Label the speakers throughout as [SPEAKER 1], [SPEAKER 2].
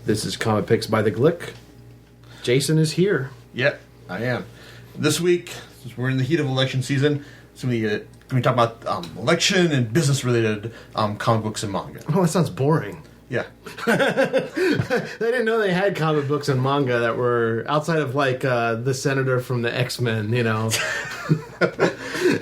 [SPEAKER 1] This is Comic Picks by the Glick. Jason is here.
[SPEAKER 2] Yep, I am. This week, since we're in the heat of election season, so we talk about election and business-related comic books and manga.
[SPEAKER 1] Oh, that sounds boring.
[SPEAKER 2] Yeah.
[SPEAKER 1] I didn't know they had comic books and manga that were outside of, like, the senator from the X-Men, you know.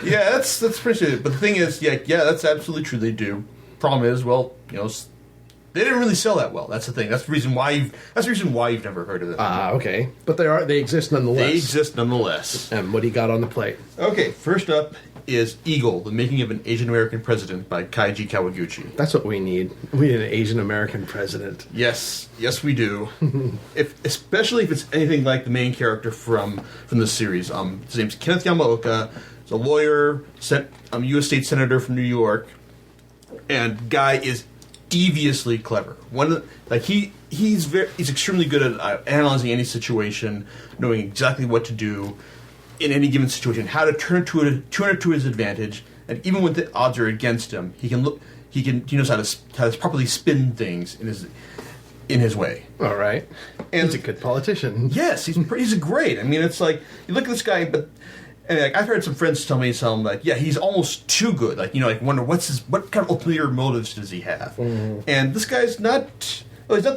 [SPEAKER 2] Yeah, that's pretty it. But the thing is, yeah, that's absolutely true. They do. Problem is, well, they didn't really sell that well. That's the thing. That's the reason why you've never heard of them.
[SPEAKER 1] Okay. But they exist nonetheless.
[SPEAKER 2] They exist nonetheless.
[SPEAKER 1] And what do you got on the plate?
[SPEAKER 2] Okay, first up is Eagle, The Making of an Asian American President by Kaiji Kawaguchi.
[SPEAKER 1] That's what we need. We need an Asian American president.
[SPEAKER 2] Yes, we do. Especially if it's anything like the main character from the series. His name's Kenneth Yamaoka. He's a lawyer, U.S. State Senator from New York, and guy is deviously clever. He's extremely good at analyzing any situation, knowing exactly what to do in any given situation, how to turn it to his advantage, and even when the odds are against him, he knows how to properly spin things in his way.
[SPEAKER 1] All right, and he's a good politician.
[SPEAKER 2] Yes, he's great. I mean, it's like you look at this guy, I've heard some friends tell me something like, yeah, he's almost too good. Wonder what kind of ulterior motives does he have? Mm-hmm. And this guy's he's not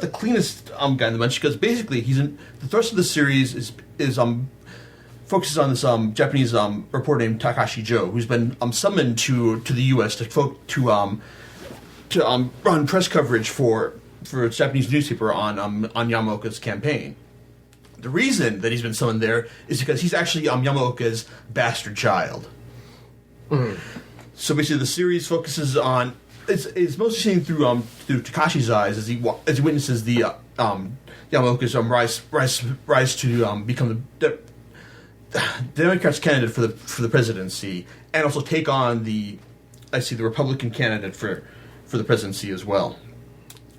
[SPEAKER 2] the cleanest guy in the bunch, because basically the thrust of the series is focuses on this Japanese reporter named Takashi Joe, who's been summoned to the U.S. to run press coverage for a Japanese newspaper on Yamaoka's campaign. The reason that he's been summoned there is because he's actually Yamaoka's bastard child. Mm. So basically, the series focuses on it's mostly seen through Takashi's eyes as he witnesses the Yamaoka's rise to become the Democrats' candidate for the presidency, and also take on the Republican candidate for the presidency as well.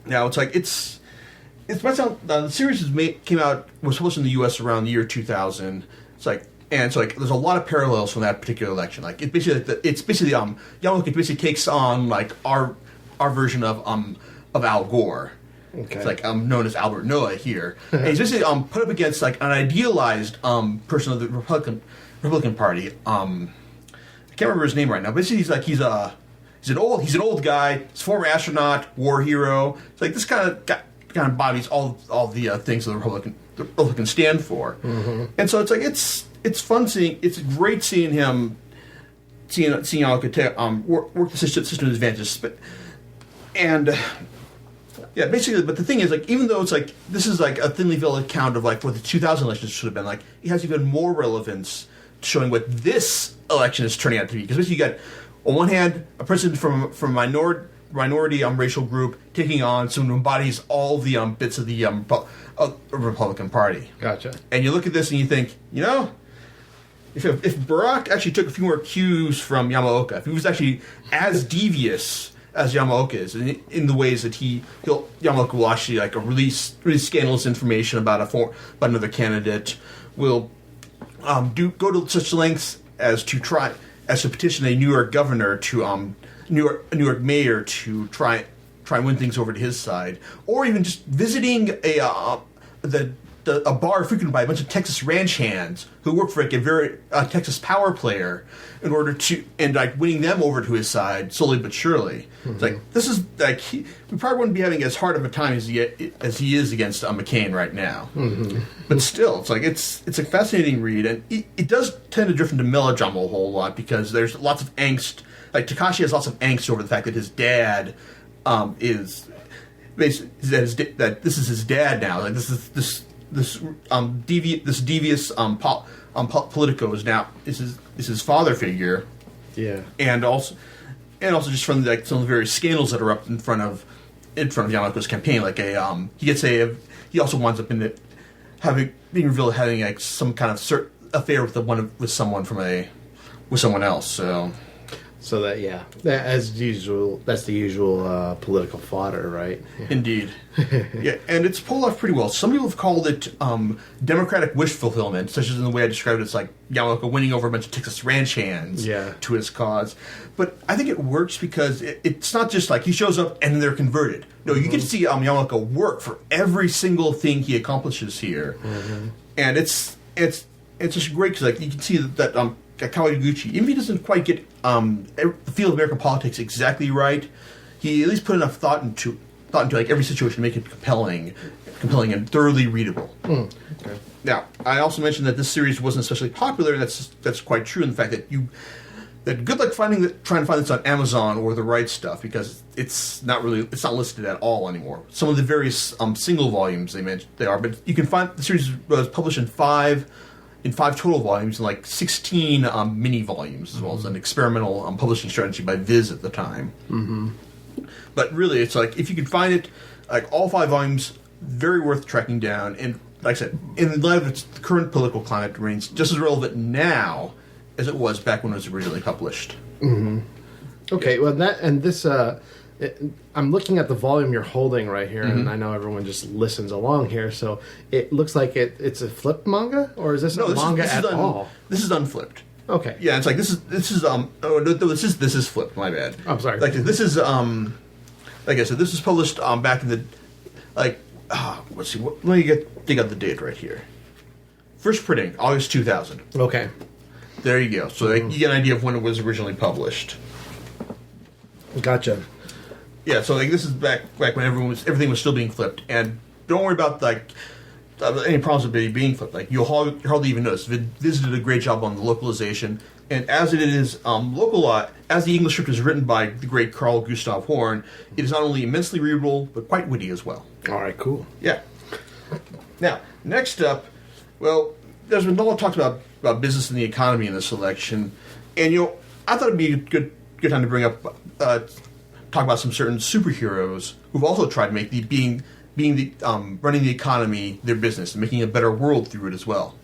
[SPEAKER 2] Now it's the series was published in the U.S. around the year 2000. There's a lot of parallels from that particular election. Yamaoka basically takes on our version of Al Gore. Okay. It's known as Albert Noah here. And he's basically put up against an idealized person of the Republican Party. I can't remember his name right now. Basically, he's an old guy. He's a former astronaut, war hero. It's this kind of embodies all the things that the Republicans stand for. Mm-hmm. And so it's fun seeing. It's great seeing him seeing Yamaoka work the system to his advantage. Yeah, basically, but the thing is, even though it's this is a thinly veiled account of what the 2000 elections should have been it has even more relevance to showing what this election is turning out to be. Because basically, you got on one hand a president from minority racial group taking on someone who embodies all the bits of the Republican Party.
[SPEAKER 1] Gotcha. And
[SPEAKER 2] you look at this and you think, if Barack actually took a few more cues from Yamaoka, if he was actually as devious as Yamaoka is, in the ways that Yamaoka will actually release scandalous information about another candidate, will go to such lengths as to petition a New York governor to New York mayor to try and win things over to his side, or even just visiting a bar frequented by a bunch of Texas ranch hands who work for a Texas power player in order to winning them over to his side slowly but surely. Mm-hmm. It's we probably wouldn't be having as hard of a time as he is against McCain right now. Mm-hmm. But still, it's a fascinating read, and it does tend to drift into melodrama a whole lot because there's lots of angst. Takashi has lots of angst over the fact that his dad is basically that this is his dad now. This devious Politico is his father figure.
[SPEAKER 1] Yeah,
[SPEAKER 2] and also just from some of the various scandals that are up in front of Yamaoka's campaign. He also winds up being revealed having some kind of affair with someone else.
[SPEAKER 1] So as usual, that's the usual political fodder, right? Yeah.
[SPEAKER 2] Indeed. Yeah, and it's pulled off pretty well. Some people have called it democratic wish fulfillment, such as in the way I described it. It's like Yamaoka winning over a bunch of Texas ranch hands to his cause. But I think it works because it's not just like he shows up and they're converted. No, you get to see Yamaoka work for every single thing he accomplishes here. And it's just great because like you can see that Kawaguchi, even if he doesn't quite get the field of American politics exactly right, he at least put enough thought into like every situation to make it compelling and thoroughly readable.
[SPEAKER 1] Okay.
[SPEAKER 2] Now, I also mentioned that this series wasn't especially popular, and that's quite true in the fact that good luck trying to find this on Amazon or the right stuff, because it's not listed at all anymore. Some of the various single volumes they are, but you can find the series was published in five total volumes and like 16 mini volumes, as well as an experimental publishing strategy by Viz at the time. But really, it's like if you can find it, like all 5 volumes, very worth tracking down. And like I said, in light of its current political climate, it remains just as relevant now as it was back when it was originally published.
[SPEAKER 1] Okay, well I'm looking at the volume you're holding right here, and I know everyone just listens along here, so it looks like it's a flipped manga, or is this manga at all?
[SPEAKER 2] This is unflipped.
[SPEAKER 1] Okay.
[SPEAKER 2] Yeah, it's like this is this is flipped. My bad.
[SPEAKER 1] I'm sorry.
[SPEAKER 2] Like this is like I said, this was published back in the let's see. Let me dig out the date right here. First printing August 2000.
[SPEAKER 1] Okay.
[SPEAKER 2] There you go. So you get an idea of when it was originally published.
[SPEAKER 1] Gotcha.
[SPEAKER 2] Yeah, so like this is back when everything was still being flipped, and don't worry about like any problems with it being flipped. Like you'll hardly even notice. Viz did a great job on the localization, and as it is localized, as the English script is written by the great Carl Gustav Horn, it is not only immensely readable but quite witty as well.
[SPEAKER 1] All right, cool.
[SPEAKER 2] Yeah. Now, next up, well, there's been a lot talked about business and the economy in this selection, and I thought it'd be a good time to bring up talk about some certain superheroes who've also tried to make running the economy their business and making a better world through it as well.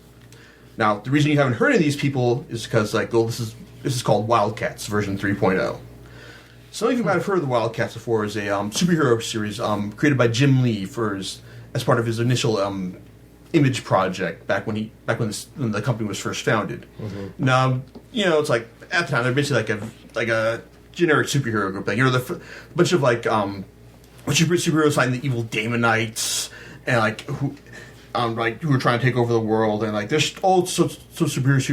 [SPEAKER 2] Now, the reason you haven't heard of these people is because this is called Wildcats version 3.0. Some of you might have heard of the Wildcats before as a superhero series created by Jim Lee as part of his initial Image project back when the company was first founded. Now, it's like at the time they're basically like a generic superhero group. Like a bunch of superheroes like the evil Damonites and who are trying to take over the world, and like there's all sorts of superheroes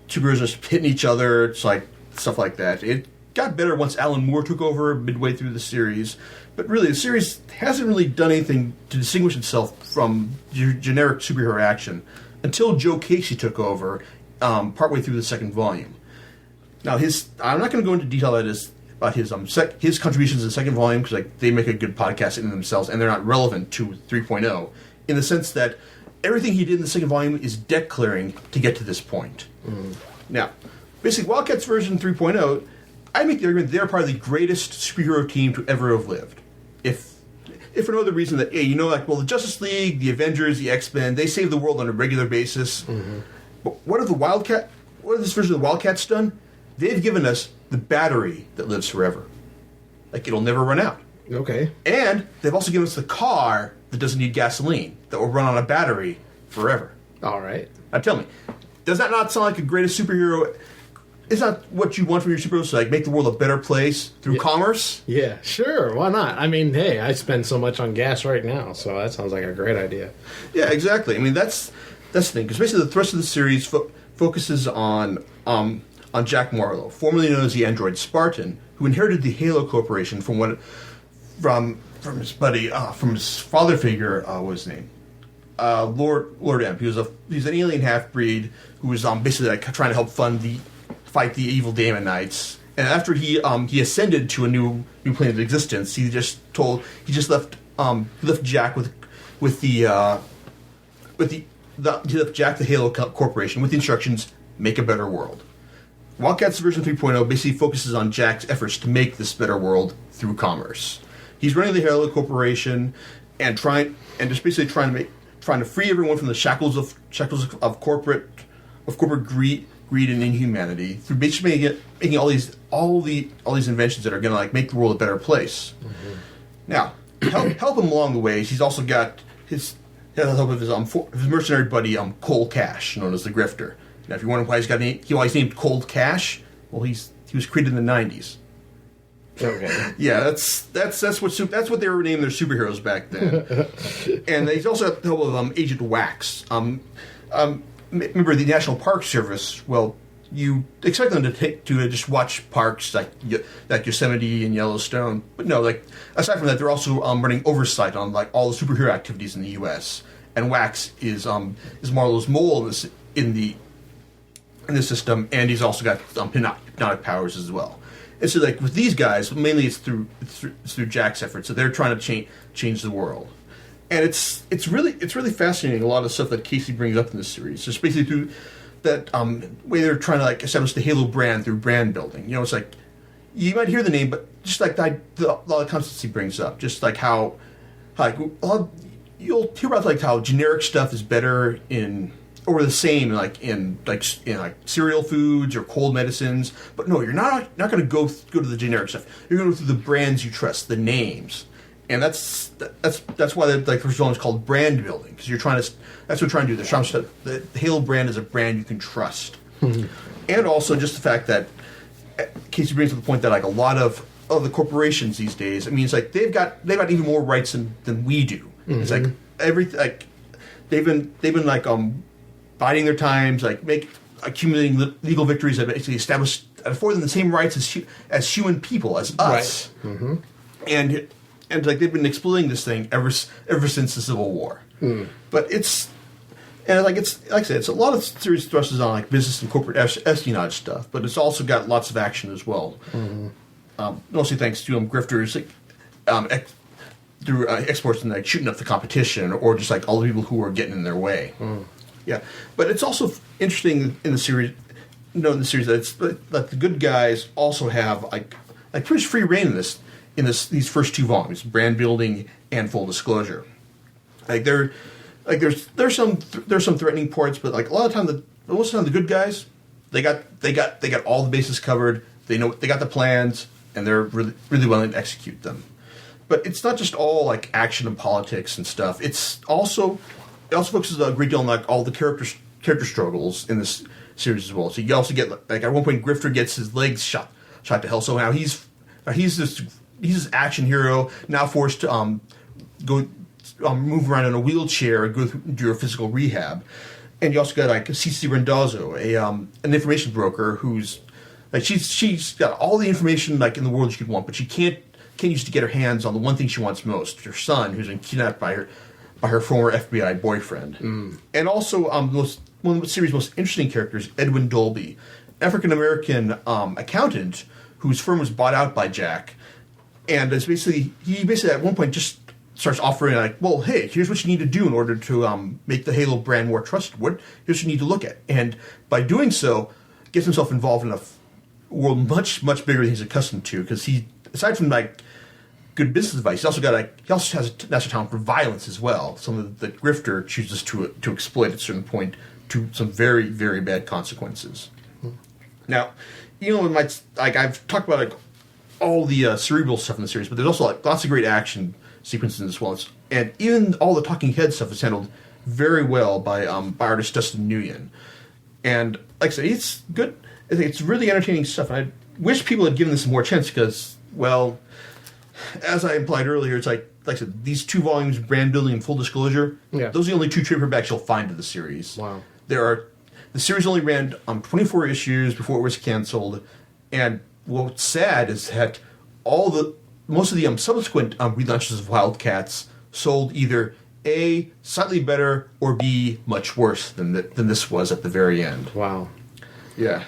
[SPEAKER 2] just hitting each other. It's like stuff like that. It got better once Alan Moore took over midway through the series, but really the series hasn't really done anything to distinguish itself from generic superhero action until Joe Casey took over partway through the second volume. Now I'm not going to go into detail about his contributions in the second volume because they make a good podcast in themselves, and they're not relevant to 3.0 in the sense that everything he did in the second volume is deck clearing to get to this point. Now, basically, Wildcats version 3.0, I make the argument they're probably the greatest superhero team to ever have lived. If for no other reason that the Justice League, the Avengers, the X-Men, they save the world on a regular basis. But what have this version of the Wildcats done? They've given us the battery that lives forever. Like, it'll never run out.
[SPEAKER 1] Okay. And
[SPEAKER 2] they've also given us the car that doesn't need gasoline, that will run on a battery forever.
[SPEAKER 1] All right.
[SPEAKER 2] Now tell me, does that not sound like a greatest superhero? Is that what you want from your superheroes, to make the world a better place through commerce?
[SPEAKER 1] Yeah, sure. Why not? I mean, hey, I spend so much on gas right now, so that sounds like a great idea.
[SPEAKER 2] Yeah, exactly. I mean, that's the thing, because basically the thrust of the series focuses on Jack Marlowe, formerly known as the android Spartan, who inherited the Halo Corporation from his buddy, from his father figure. What was his name? Lord M. He's an alien half-breed who was basically trying to help fight the evil Damonites. And after he ascended to a new plane of existence, he left Jack he left Jack the Halo Corporation with the instructions: make a better world. Wildcats version 3.0 basically focuses on Jack's efforts to make this better world through commerce. He's running the Halo Corporation and trying to free everyone from the shackles of corporate greed and inhumanity through basically making all these inventions that are going to like make the world a better place. Mm-hmm. Now, help him along the way. He's also got his help of his mercenary buddy, Cold Cash, known as the Grifter. Now, if you're wondering why he's named Cold Cash, well, he was created in the 90s.
[SPEAKER 1] Okay.
[SPEAKER 2] Yeah, that's what they were naming their superheroes back then. And he's also got the help of Agent Wax. Remember the National Park Service? Well, you expect them to just watch parks like Yosemite and Yellowstone, but no. Like aside from that, they're also running oversight on like all the superhero activities in the U.S. And Wax is Marlowe's mole in the system, and he's also got hypnotic powers as well. And so, like with these guys, mainly it's through Jack's efforts. So they're trying to change the world, and it's really fascinating. A lot of stuff that Casey brings up in this series, just basically through that way they're trying to like establish the Halo brand through brand building. You know, it's like you might hear the name, but just like a lot of concepts he brings up, just like how like you'll hear about like how generic stuff is better or the same in cereal foods or cold medicines, but no, you're not going to go to the generic stuff. You're going to go through the brands you trust, the names, and that's why the first one is called brand building, because that's what we're trying to do. They're trying to the Halo brand is a brand you can trust, and also just the fact that Casey brings up the point that like a lot of the corporations these days, I mean, it's like they've got even more rights than we do. Mm-hmm. It's like everything like they've been like biding their times, like accumulating legal victories that basically afford them the same rights as human people, as us. Right. Mm-hmm. And like they've been exploiting this thing ever since the Civil War. Mm. But it's like I said, it's a lot of serious thrusters on like business and corporate espionage stuff, but it's also got lots of action as well. Mm-hmm. Mostly thanks to grifters through exports and like shooting up the competition, or just like all the people who are getting in their way. Mm. Yeah, but it's also interesting in the series. That it's that the good guys also have like pretty free reign in these first two volumes, brand building and full disclosure. There's some threatening parts, but like most of the time the good guys they got all the bases covered. They got the plans, and they're really really willing to execute them. But it's not just all like action and politics and stuff. It also focuses a great deal on like all the character struggles in this series as well. So you also get like at one point Grifter gets his legs shot to hell. So now he's this action hero now forced to go move around in a wheelchair and go do a physical rehab. And you also got like Cici Randazzo, an information broker who's like she's got all the information like in the world she could want, but she can't use to get her hands on the one thing she wants most: her son, who's been kidnapped by her former FBI boyfriend. Mm. And also one of the series' most interesting characters, Edwin Dolby, African American accountant whose firm was bought out by Jack, and he basically at one point just starts offering like, well, hey, here's what you need to do in order to make the Halo brand more trusted. Here's what you need to look at, and by doing so, gets himself involved in a world much much bigger than he's accustomed to, because he, aside from like good business advice, he also has a natural talent for violence as well. Some that Grifter chooses to exploit at a certain point to some very very bad consequences. Mm-hmm. Now, I've talked about like all the cerebral stuff in the series, but there's also like lots of great action sequences as well, and even all the talking head stuff is handled very well by artist Dustin Nguyen. And like I said, it's good. I think it's really entertaining stuff. And I wish people had given this more chance because, well, as I implied earlier, it's like I said, these two volumes, brand building and full disclosure, those are the only two trade paperbacks you'll find in the series. Wow. The series only ran 24 issues before it was canceled, and what's sad is that most of the subsequent relaunches of Wildcats sold either A, slightly better, or B, much worse than this was at the very end.
[SPEAKER 1] Wow.
[SPEAKER 2] Yeah.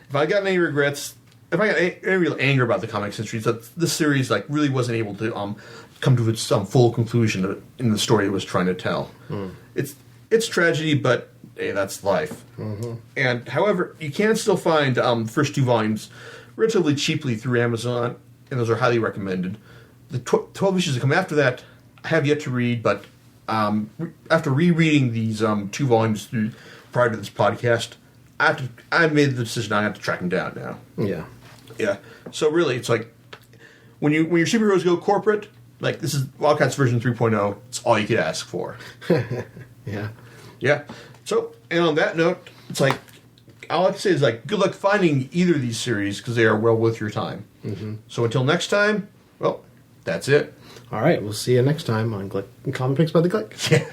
[SPEAKER 2] If I got any regrets, if I got any real anger about the comics industry, it's that this series like really wasn't able to come to its full conclusion in the story it was trying to tell. Mm. It's tragedy, but hey, that's life. Mm-hmm. And however, you can still find the first two volumes relatively cheaply through Amazon, and those are highly recommended. The 12 issues that come after that, I have yet to read, but after rereading these two volumes prior to this podcast, I made the decision I have to track him down now.
[SPEAKER 1] Yeah.
[SPEAKER 2] Yeah. So really, it's like when your superheroes go corporate, like this is Wildcats version 3.0. It's all you could ask for.
[SPEAKER 1] Yeah.
[SPEAKER 2] Yeah. So, and on that note, it's like all I have to say is like good luck finding either of these series because they are well worth your time. Mm-hmm. So until next time, well, that's it.
[SPEAKER 1] All right. We'll see you next time on Comic Picks by the Click.
[SPEAKER 2] Yeah.